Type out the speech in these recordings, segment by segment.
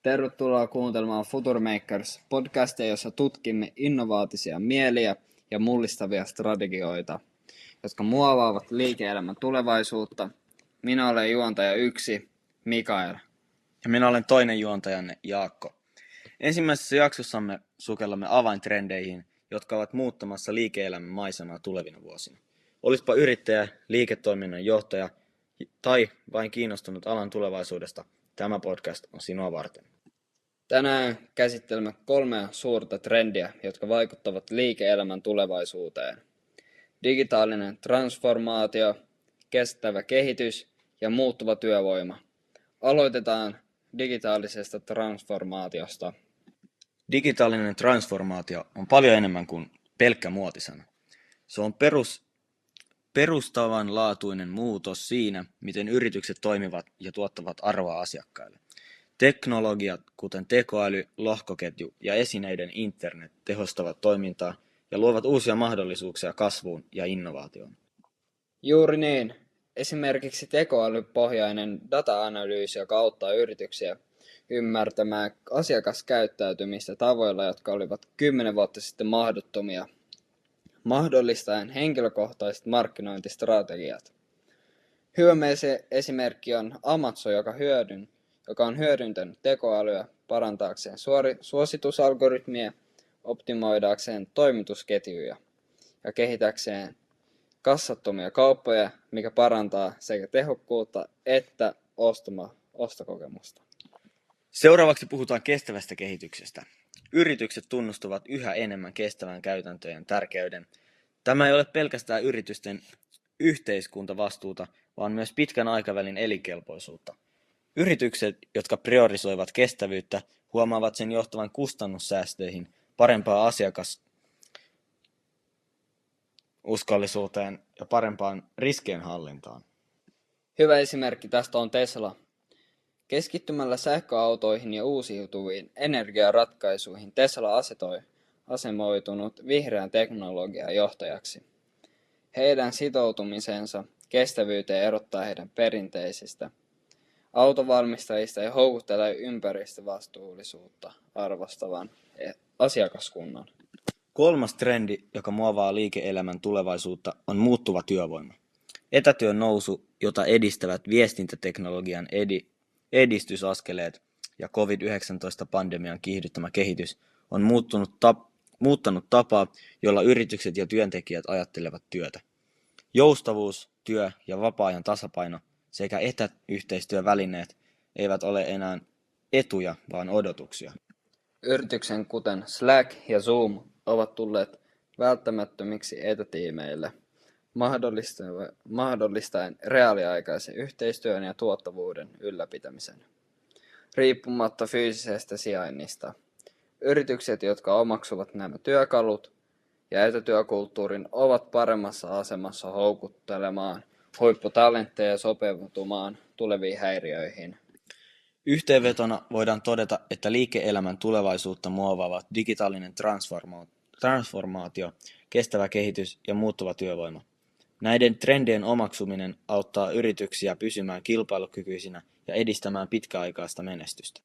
Tervetuloa kuuntelemaan Future Makers podcastia, jossa tutkimme innovaatisia mieliä ja mullistavia strategioita, jotka muovaavat liike-elämän tulevaisuutta. Minä olen juontaja 1, Mikael. Ja minä olen toinen juontajanne, Jaakko. Ensimmäisessä jaksossamme sukellamme avaintrendeihin, jotka ovat muuttamassa liike-elämän maisemaa tulevina vuosina. Olispa yrittäjä, liiketoiminnan johtaja tai vain kiinnostunut alan tulevaisuudesta, tämä podcast on sinua varten. Tänään käsittelemme 3 suurta trendiä, jotka vaikuttavat liike-elämän tulevaisuuteen. Digitaalinen transformaatio, kestävä kehitys ja muuttuva työvoima. Aloitetaan digitaalisesta transformaatiosta. Digitaalinen transformaatio on paljon enemmän kuin pelkkä muotisana. Se on perustavanlaatuinen muutos siinä, miten yritykset toimivat ja tuottavat arvoa asiakkaille. Teknologiat, kuten tekoäly, lohkoketju ja esineiden internet tehostavat toimintaa ja luovat uusia mahdollisuuksia kasvuun ja innovaatioon. Juuri niin. Esimerkiksi tekoälypohjainen data-analyysi, joka auttaa yrityksiä ymmärtämään asiakaskäyttäytymistä tavoilla, jotka olivat 10 vuotta sitten mahdottomia, mahdollistaen henkilökohtaiset markkinointistrategiat. Hyvä esimerkki on Amazon, joka on hyödyntänyt tekoälyä parantaakseen suositusalgoritmia, optimoidaakseen toimitusketjuja ja kehitäkseen kassattomia kauppoja, mikä parantaa sekä tehokkuutta että ostokokemusta. Seuraavaksi puhutaan kestävästä kehityksestä. Yritykset tunnustavat yhä enemmän kestävän käytäntöjen tärkeyden. Tämä ei ole pelkästään yritysten yhteiskuntavastuuta, vaan myös pitkän aikavälin elinkelpoisuutta. Yritykset, jotka priorisoivat kestävyyttä, huomaavat sen johtavan kustannussäästöihin, parempaan asiakasuskollisuuteen ja parempaan riskienhallintaan. Hyvä esimerkki tästä on Tesla. Keskittymällä sähköautoihin ja uusiutuviin energiaratkaisuihin Tesla asemoitunut vihreän teknologian johtajaksi. Heidän sitoutumisensa kestävyyteen erottaa heidän perinteisistä autovalmistajista ja houkuttelee ympäristövastuullisuutta arvostavan asiakaskunnan. 3. trendi, joka muovaa liike-elämän tulevaisuutta, on muuttuva työvoima. Etätyön nousu, jota edistävät viestintäteknologian edistysaskeleet ja COVID-19-pandemian kiihdyttämä kehitys, on muuttanut tapaa, jolla yritykset ja työntekijät ajattelevat työtä. Joustavuus, työ- ja vapaa-ajan tasapaino sekä etäyhteistyövälineet eivät ole enää etuja, vaan odotuksia. Yrityksen kuten Slack ja Zoom ovat tulleet välttämättömiksi etätiimeille, mahdollistaen reaaliaikaisen yhteistyön ja tuottavuuden ylläpitämisen. Riippumatta fyysisestä sijainnista, yritykset, jotka omaksuvat nämä työkalut ja etätyökulttuurin, ovat paremmassa asemassa houkuttelemaan huipputalentteja sopeutumaan tuleviin häiriöihin. Yhteenvetona voidaan todeta, että liike-elämän tulevaisuutta muovaavat digitaalinen transformaatio, kestävä kehitys ja muuttuva työvoima. Näiden trendien omaksuminen auttaa yrityksiä pysymään kilpailukykyisinä ja edistämään pitkäaikaista menestystä.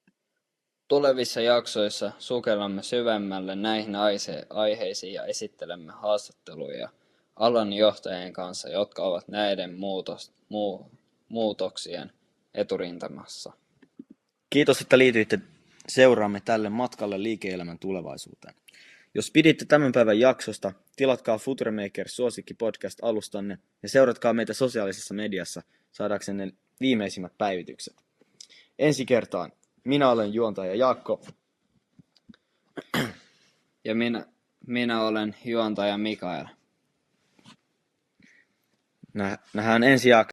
Tulevissa jaksoissa sukellamme syvemmälle näihin aiheisiin ja esittelemme haastatteluja alan johtajien kanssa, jotka ovat näiden muutoksien eturintamassa. Kiitos, että liityitte seuraamme tälle matkalle liike-elämän tulevaisuuteen. Jos piditte tämän päivän jaksosta, tilatkaa Future Makers suosikki podcast alustanne ja seuratkaa meitä sosiaalisessa mediassa saadaksenne viimeisimmät päivitykset. Ensi kertaan minä olen juontaja Jaakko. Ja minä olen juontaja Mikael. Nähdään ensi jaksossa.